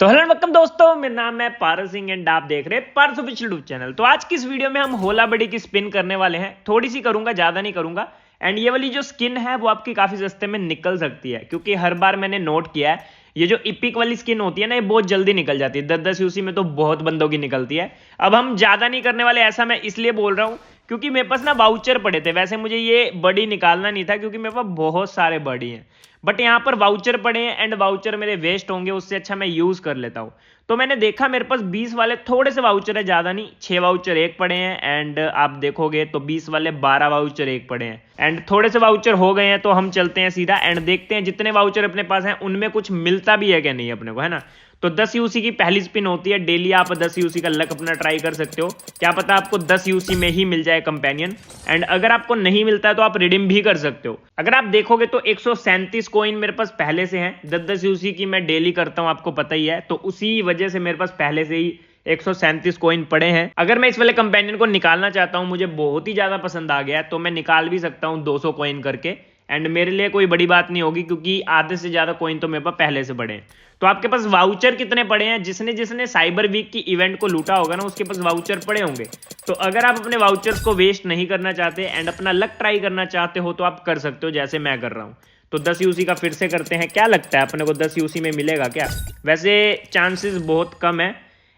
तो hello welcome दोस्तों, मेरा नाम है पारस सिंह एंड आप देख रहे हैं पारस ऑफिशियल यूट्यूब चैनल। तो आज की इस वीडियो में हम होला बड़ी की स्पिन करने वाले हैं। थोड़ी सी करूंगा, ज्यादा नहीं करूंगा। एंड ये वाली जो स्किन है वो आपकी काफी सस्ते में निकल सकती है, क्योंकि हर बार मैंने नोट किया है ये जो इपिक वाली स्किन होती है ना, ये बहुत जल्दी निकल जाती है। 10-10 यूसी में तो बहुत बंदों की निकलती है। अब हम ज्यादा नहीं करने वाले, ऐसा मैं इसलिए बोल रहा हूँ क्योंकि मेरे पास ना वाउचर पड़े थे। वैसे मुझे ये बड़ी निकालना नहीं था क्योंकि मेरे पास बहुत सारे बड़ी हैं, बट यहाँ पर वाउचर पड़े हैं एंड वाउचर मेरे वेस्ट होंगे, उससे अच्छा मैं यूज कर लेता हूँ। तो मैंने देखा मेरे पास 20 वाले थोड़े से वाउचर है, ज्यादा नहीं। 6 वाउचर एक पड़े हैं एंड आप देखोगे तो 20 वाले 12 वाउचर एक पड़े हैं एंड थोड़े से वाउचर हो गए हैं। तो हम चलते हैं सीधा एंड देखते हैं जितने वाउचर अपने पास हैं उनमें कुछ मिलता भी है क्या नहीं अपने को, है ना। तो 10 यूसी की पहली स्पिन होती है। डेली आप 10 यूसी का लक अपना ट्राई कर सकते हो, क्या पता आपको 10 यूसी में ही मिल जाए कंपेनियन। एंड अगर आपको नहीं मिलता है तो आप रिडीम भी कर सकते हो। अगर आप देखोगे तो 137 कॉइन मेरे पास पहले से हैं। 10-10 यूसी की मैं डेली करता हूं, आपको पता ही है। तो उसी वजह से मेरे पास पहले से ही 137 कॉइन पड़े हैं। अगर मैं इस वाले कंपेनियन को निकालना चाहता हूं, मुझे बहुत ही ज्यादा पसंद आ गया है, तो मैं निकाल भी सकता हूं 200 कॉइन करके। एंड मेरे लिए कोई बड़ी बात नहीं होगी क्योंकि आधे से ज्यादा कॉइन तो मेरे पास पहले से पड़े हैं। तो आपके पास वाउचर कितने पड़े हैं? जिसने जिसने साइबर वीक की इवेंट को लूटा होगा ना, उसके पास वाउचर पड़े होंगे। तो अगर आप अपने वाउचर्स को वेस्ट नहीं करना चाहते एंड अपना लक ट्राई करना चाहते हो तो आप कर सकते हो, जैसे मैं कर रहा हूं। तो 10 यूसी का फिर से करते हैं। क्या लगता है अपने को 10 यूसी में मिलेगा क्या? वैसे चांसेस बहुत कम है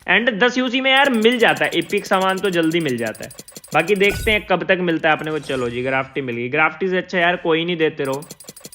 एंड 10 यूसी में यार मिल जाता है, एपिक सामान तो जल्दी मिल जाता है। बाकी देखते हैं कब तक मिलता है अपने को। चलो जी, ग्राफ्टी मिल गई। ग्राफ्टी से अच्छा यार कोई नहीं देते रहो।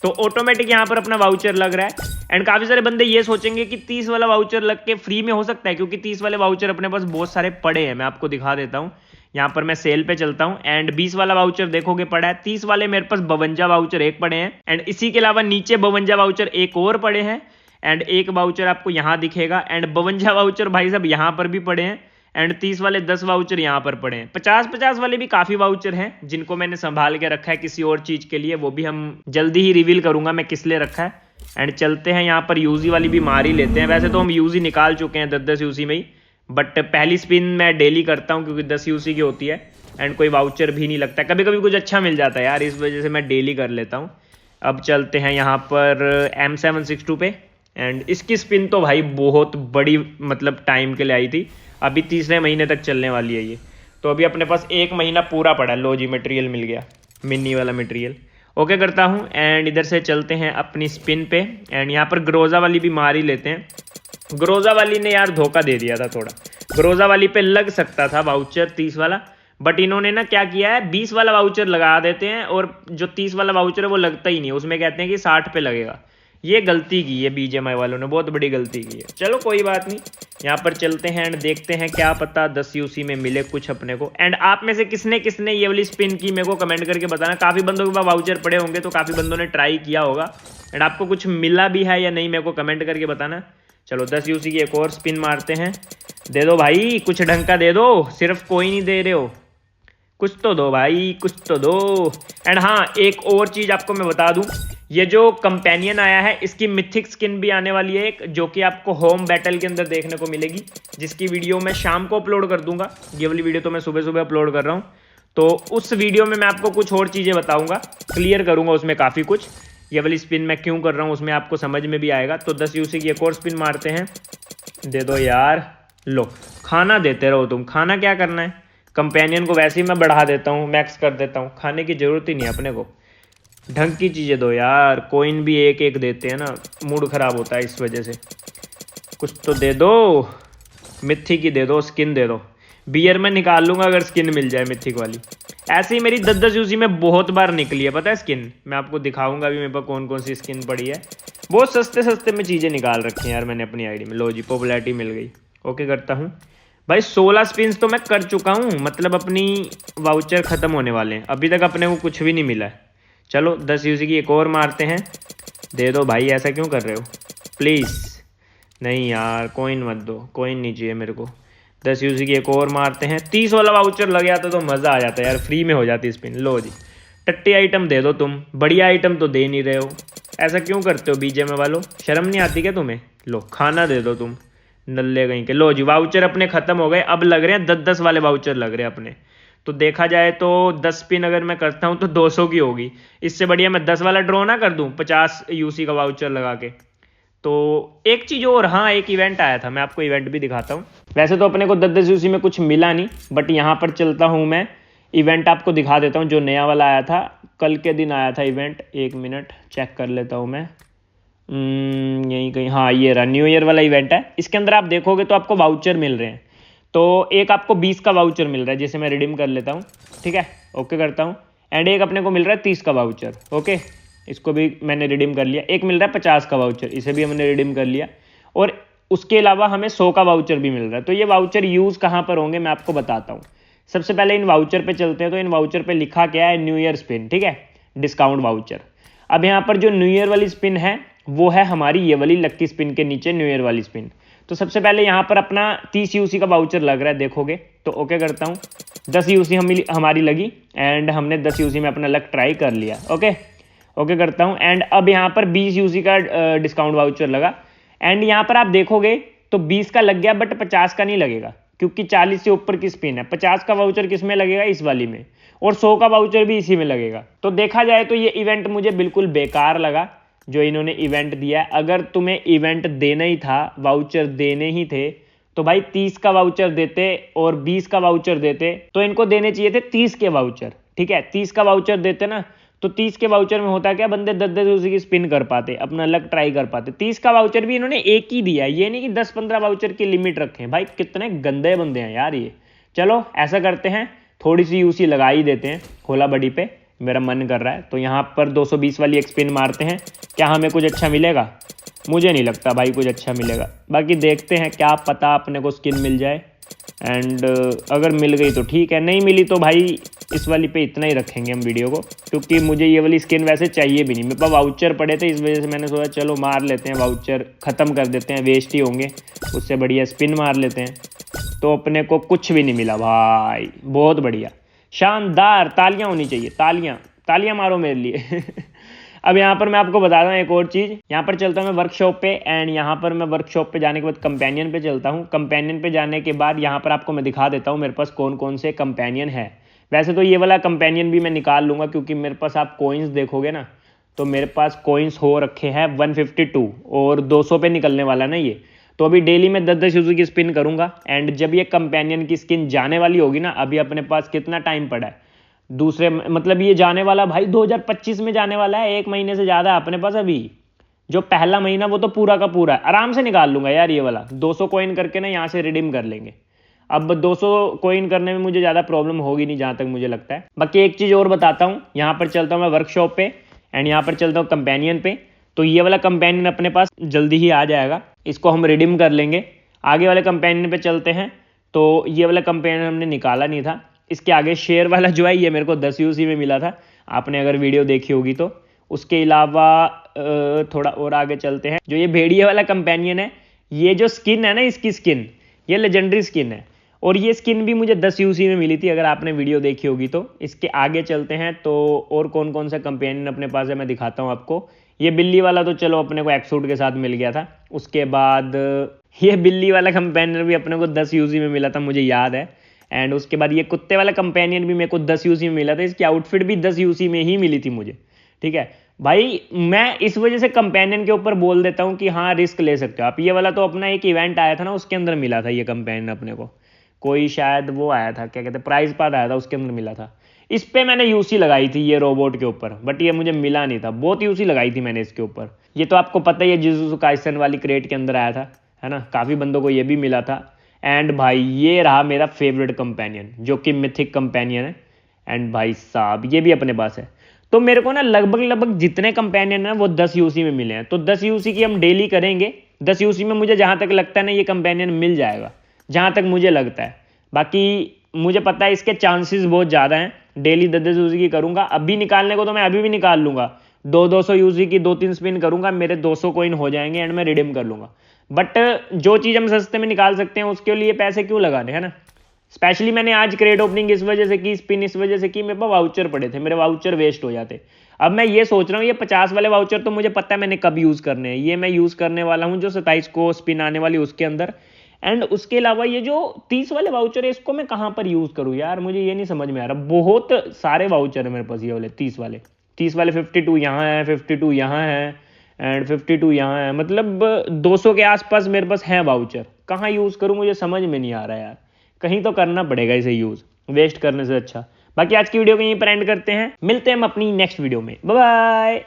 तो ऑटोमेटिक यहाँ पर अपना वाउचर लग रहा है एंड काफी सारे बंदे ये सोचेंगे कि 30 वाला वाउचर लग के फ्री में हो सकता है, क्योंकि 30 वाले वाउचर अपने पास बहुत सारे पड़े हैं। मैं आपको दिखा देता हूँ, यहाँ पर मैं सेल पे चलता हूँ एंड 20 वाला वाउचर देखोगे पड़ा है। 30 वाले मेरे पास 52 वाउचर एक पड़े हैं एंड इसी के अलावा नीचे 52 वाउचर एक और पड़े हैं एंड एक वाउचर आपको यहाँ दिखेगा एंड 52 वाउचर भाई साहब यहाँ पर भी पड़े हैं एंड 30 वाले 10 वाउचर यहाँ पर पड़े हैं। 50-50 वाले भी काफी वाउचर हैं जिनको मैंने संभाल के रखा है किसी और चीज के लिए। वो भी हम जल्दी ही रिवील करूंगा मैं किस लिए रखा है। एंड चलते हैं यहाँ पर यूजी वाली भी मार ही लेते हैं। वैसे तो हम यूजी निकाल चुके हैं 10-10 यूसी में ही, बट पहली स्पिन मैं डेली करता हूँ क्योंकि 10 यूसी की होती है एंड कोई वाउचर भी नहीं लगता। कभी कभी कुछ अच्छा मिल जाता है यार, इस वजह से मैं डेली कर लेता हूँ। अब चलते हैं यहाँ पर M762 पे एंड इसकी स्पिन तो भाई बहुत बड़ी मतलब टाइम के लिए आई थी। अभी तीसरे महीने तक चलने वाली है ये। तो अभी अपने पास 1 महीना पूरा पड़ा है। लो जी, मटेरियल मिल गया, मिनी वाला मटेरियल। ओके करता हूँ एंड इधर से चलते हैं अपनी स्पिन पे एंड यहाँ पर ग्रोजा वाली भी मार ही लेते हैं। ग्रोजा वाली ने यार धोखा दे दिया था थोड़ा। ग्रोजा वाली पे लग सकता था वाउचर 30 वाला, बट इन्होंने ना क्या किया है, 20 वाला वाउचर लगा देते हैं और जो 30 वाला वाउचर है वो लगता ही नहीं, उसमें कहते हैं कि 60 पे लगेगा। ये गलती की है बीजेएमआई वालों ने, बहुत बड़ी गलती की है। चलो कोई बात नहीं, यहाँ पर चलते हैं एंड देखते हैं, क्या पता 10 यूसी में मिले कुछ अपने को। एंड आप में से किसने किसने ये वाली स्पिन की मेरे को कमेंट करके बताना। काफी बंदों के पास वाउचर पड़े होंगे तो काफी बंदों ने ट्राई किया होगा एंड आपको कुछ मिला भी है या नहीं मेरे को कमेंट करके बताना। चलो 10 यूसी की एक और स्पिन मारते हैं। दे दो भाई, कुछ ढंग का दे दो, सिर्फ कोई नहीं दे रहे हो, कुछ तो दो भाई, कुछ तो दो। एंड हाँ, एक और चीज आपको मैं बता दूं, ये जो कंपेनियन आया है इसकी मिथिक स्किन भी आने वाली है एक, जो कि आपको होम बैटल के अंदर देखने को मिलेगी, जिसकी वीडियो मैं शाम को अपलोड कर दूंगा। ये वाली वीडियो तो मैं सुबह सुबह अपलोड कर रहा हूँ, तो उस वीडियो में मैं आपको कुछ और चीजें बताऊंगा, क्लियर करूंगा उसमें काफी कुछ। ये वाली स्पिन मैं क्यों कर रहा हूँ उसमें आपको समझ में भी आएगा। तो 10 यूसी की एक और स्पिन मारते हैं। दे दो यार, लो खाना देते रहो तुम। खाना क्या करना है, कंपेनियन को वैसे ही मैं बढ़ा देता हूँ, मैक्स कर देता हूँ, खाने की जरूरत ही नहीं है अपने को। ढंग की चीज़ें दो यार, कॉइन भी एक एक देते हैं ना, मूड खराब होता है इस वजह से। कुछ तो दे दो, मिथी की दे दो, स्किन दे दो। बियर में निकाल लूंगा अगर स्किन मिल जाए मिथिक वाली। ऐसे ही मेरी 10-10 यूसी में बहुत बार निकली है पता है स्किन। मैं आपको दिखाऊंगा भी मेरे पास कौन कौन सी स्किन पड़ी है। बहुत सस्ते सस्ते में चीज़ें निकाल रखी हैं यार मैंने अपनी आईडी में। लो जी, पॉपुलैरिटी मिल गई। ओके करता हूँ भाई। 16 स्पिन्स तो मैं कर चुका हूँ, मतलब अपनी वाउचर खत्म होने वाले हैं, अभी तक अपने को कुछ भी नहीं मिला है। चलो 10 यूसी की एक और मारते हैं। दे दो भाई, ऐसा क्यों कर रहे हो प्लीज़। नहीं यार, कॉइन मत दो, कॉइन नहीं चाहिए मेरे को। 10 यूसी की एक और मारते हैं। 30 वाला वाउचर लग जाता तो मज़ा आ जाता यार, फ्री में हो जाती स्पिन। लो जी, टट्टी आइटम दे दो तुम, बढ़िया आइटम तो दे नहीं रहे हो। ऐसा क्यों करते हो बीजेएमआई वालों, शर्म नहीं आती क्या तुम्हें? लो खाना दे दो तुम, नल्ले कहीं के। लो जी, वाउचर अपने खत्म हो गए। अब लग रहे हैं 10-10 वाले वाउचर लग रहे हैं अपने। तो देखा जाए तो 10 स्पिन अगर मैं करता हूं तो 200 की होगी। इससे बढ़िया मैं 10 वाला ड्रॉ ना कर दूं 50 यूसी का वाउचर लगा के। तो एक चीज़ और, हाँ एक इवेंट आया था, मैं आपको इवेंट भी दिखाता हूँ। वैसे तो अपने को 10-10 यूसी में कुछ मिला नहीं, बट यहाँ पर चलता हूँ मैं, इवेंट आपको दिखा देता हूँ जो नया वाला आया था, कल के दिन आया था इवेंट। 1 मिनट चेक कर लेता हूँ मैं, यहीं कहीं, हाँ ये रहा, न्यू ईयर वाला इवेंट है। इसके अंदर आप देखोगे तो आपको वाउचर मिल रहे हैं। तो एक आपको 20 का वाउचर मिल रहा है, जिसे मैं रिडीम कर लेता हूँ, ठीक है, ओके करता हूँ। एंड एक अपने को मिल रहा है 30 का वाउचर, ओके, इसको भी मैंने रिडीम कर लिया। एक मिल रहा है 50 का वाउचर, इसे भी हमने रिडीम कर लिया। और उसके अलावा हमें 100 का वाउचर भी मिल रहा है। तो ये वाउचर यूज़ कहाँ पर होंगे मैं आपको बताता हूँ। सबसे पहले इन वाउचर पे चलते हैं। तो इन वाउचर पे लिखा क्या है, न्यू ईयर स्पिन, ठीक है, डिस्काउंट वाउचर। अब यहाँ पर जो न्यू ईयर वाली स्पिन है वो है हमारी ये वाली लक्की स्पिन के नीचे न्यू ईयर वाली स्पिन। तो सबसे पहले यहाँ पर अपना 30 यूसी का वाउचर लग रहा है, देखोगे तो ओके करता हूँ। 10 यूसी हमारी लगी एंड हमने 10 यूसी में अपना लक ट्राई कर लिया, ओके ओके करता हूँ। एंड अब यहाँ पर 20 यूसी का डिस्काउंट वाउचर लगा। एंड यहाँ पर आप देखोगे तो 20 का लग गया, बट 50 का नहीं लगेगा क्योंकि 40 से ऊपर की स्पिन है। 50 का वाउचर किस में लगेगा, इस वाली में, और 100 का वाउचर भी इसी में लगेगा। तो देखा जाए तो ये इवेंट मुझे बिल्कुल बेकार लगा जो इन्होंने इवेंट दिया है। अगर तुम्हें इवेंट देना ही था, वाउचर देने ही थे, तो भाई 30 का वाउचर देते और 20 का वाउचर देते। तो इनको देने चाहिए थे 30 के वाउचर, ठीक है, 30 का वाउचर देते ना, तो 30 के वाउचर में होता क्या, बंदे 10-10 यूसी की स्पिन कर पाते, अपना लक ट्राई कर पाते। 30 का वाउचर भी इन्होंने एक ही दिया, ये नहीं कि 10-15 वाउचर की लिमिट रखें। भाई कितने गंदे बंदे हैं यार ये। चलो ऐसा करते हैं, थोड़ी सी यूसी लगा ही देते हैं होला बड़ी पे, मेरा मन कर रहा है। तो यहाँ पर 220 वाली एक स्पिन मारते हैं, क्या हमें कुछ अच्छा मिलेगा? मुझे नहीं लगता भाई कुछ अच्छा मिलेगा, बाकी देखते हैं, क्या पता अपने को स्किन मिल जाए। एंड अगर मिल गई तो ठीक है, नहीं मिली तो भाई इस वाली पे इतना ही रखेंगे हम वीडियो को, क्योंकि मुझे ये वाली स्किन वैसे चाहिए भी नहीं। मेरे पास वाउचर पड़े थे, इस वजह से मैंने सोचा चलो मार लेते हैं, वाउचर ख़त्म कर देते हैं, वेस्ट ही होंगे, उससे बढ़िया स्पिन मार लेते हैं। तो अपने को कुछ भी नहीं मिला भाई, बहुत बढ़िया, शानदार, तालियां होनी चाहिए, तालियां तालियां मारो मेरे लिए। अब यहाँ पर मैं आपको बता रहा हूँ एक और चीज़। यहाँ पर चलता हूँ मैं वर्कशॉप पे, एंड यहाँ पर मैं वर्कशॉप पे जाने के बाद कंपेनियन पे चलता हूँ। कंपेनियन पे जाने के बाद यहाँ पर आपको मैं दिखा देता हूँ मेरे पास कौन कौन से कंपेनियन है। वैसे तो ये वाला कंपेनियन भी मैं निकाल लूँगा, क्योंकि मेरे पास आप कोइंस देखोगे ना, तो मेरे पास कोइंस हो रखे हैं 152 और 200 पे निकलने वाला ना ये। तो अभी डेली में 10-10 यूज़र की स्पिन करूँगा। एंड जब ये कंपेनियन की स्किन जाने वाली होगी ना, अभी अपने पास कितना टाइम पड़ा है, दूसरे मतलब ये जाने वाला भाई 2025 में जाने वाला है, 1 महीने से ज़्यादा है अपने पास अभी। जो पहला महीना वो तो पूरा का पूरा है, आराम से निकाल लूँगा यार ये वाला। 200 कॉइन करके ना यहाँ से रिडीम कर लेंगे। अब 200 कॉइन करने में मुझे ज़्यादा प्रॉब्लम होगी नहीं जहाँ तक मुझे लगता है। बाकी एक चीज़ और बताता हूँ, यहाँ पर चलता हूँ मैं वर्कशॉप पे, एंड यहाँ पर चलता हूँ कंपेनियन पे। तो ये वाला कंपेनियन अपने पास जल्दी ही आ जाएगा, इसको हम रिडीम कर लेंगे। आगे वाले कंपेनियन पे चलते हैं। तो ये वाला कंपेनियन हमने निकाला नहीं था। इसके आगे शेयर वाला जो है ये मेरे को 10 यूसी में मिला था, आपने अगर वीडियो देखी होगी तो। उसके अलावा थोड़ा और आगे चलते हैं। जो ये भेड़िए वाला कंपेनियन है, ये जो स्किन है ना, इसकी स्किन ये लेजेंडरी स्किन है, और ये स्किन भी मुझे 10 यूसी में मिली थी, अगर आपने वीडियो देखी होगी तो। इसके आगे चलते हैं। तो और कौन कौन सा कंपेनियन अपने पास है मैं दिखाता हूँ आपको। ये बिल्ली वाला तो चलो अपने को एक्सूट के साथ मिल गया था। उसके बाद ये बिल्ली वाला कंपेनियन भी अपने को 10 यूसी में मिला था, मुझे याद है। एंड उसके बाद ये कुत्ते वाला कंपेनियन भी मेरे को 10 यूसी में मिला था। इसकी आउटफिट भी 10 यूसी में ही मिली थी मुझे, ठीक है भाई। मैं इस वजह से कंपेनियन के ऊपर बोल देता हूँ कि हाँ रिस्क ले सकते हो आप। ये वाला तो अपना एक इवेंट आया था ना, उसके अंदर मिला था ये कंपेनियन अपने को, कोई शायद वो आया था, क्या कहते हैं, प्राइज पाद आया था, उसके अंदर मिला था। इस पे मैंने यूसी लगाई थी ये रोबोट के ऊपर, बट ये मुझे मिला नहीं था। बहुत यूसी लगाई थी मैंने इसके ऊपर। ये तो आपको पता ही है, जुजुत्सु काइसन वाली क्रेट के अंदर आया था, है ना, काफ़ी बंदों को ये भी मिला था। एंड भाई ये रहा मेरा फेवरेट कंपेनियन, जो कि मिथिक कंपेनियन है। एंड भाई साहब ये भी अपने पास है। तो मेरे को ना लगभग जितने कंपेनियन हैं वो 10 यूसी में मिले हैं। तो 10 यूसी की हम डेली करेंगे। 10 यूसी में मुझे जहाँ तक लगता है ना ये कंपेनियन मिल जाएगा, जहाँ तक मुझे लगता है। बाकी मुझे पता है इसके चांसेस बहुत ज़्यादा हैं। डेली 10-10 यूसी की करूँगा। अभी निकालने को तो मैं अभी भी निकाल लूँगा, 200 यूसी की 2-3 स्पिन करूँगा, मेरे 200 कॉइन हो जाएंगे एंड मैं रिडीम कर लूँगा। बट जो चीज़ हम सस्ते में निकाल सकते हैं उसके लिए पैसे क्यों लगाने, है ना। स्पेशली मैंने आज क्रेट ओपनिंग इस वजह से की, स्पिन इस वजह से की, मेरे पास वाउचर पड़े थे, मेरे वाउचर वेस्ट हो जाते। अब मैं ये सोच रहा हूँ, ये 50 वाले वाउचर तो मुझे पता है मैंने कब यूज़ करने हैं। ये मैं यूज़ करने वाला हूँ जो 27 को स्पिन आने वाली उसके अंदर। एंड उसके अलावा ये जो 30 वाले वाउचर है इसको मैं कहाँ पर यूज़ करूँ यार, मुझे ये नहीं समझ में आ रहा। बहुत सारे वाउचर है मेरे पास ये वाले 30 वाले 52 यहाँ है, 52 यहाँ है, एंड 52 यहाँ है, मतलब 200 के आसपास मेरे पास है वाउचर। कहाँ यूज़ करूँ मुझे समझ में नहीं आ रहा यार, कहीं तो करना पड़ेगा इसे यूज़, वेस्ट करने से अच्छा। बाकी आज की वीडियो को यहीं पर एंड करते हैं, मिलते हैं हम अपनी नेक्स्ट वीडियो में, बाय बाय।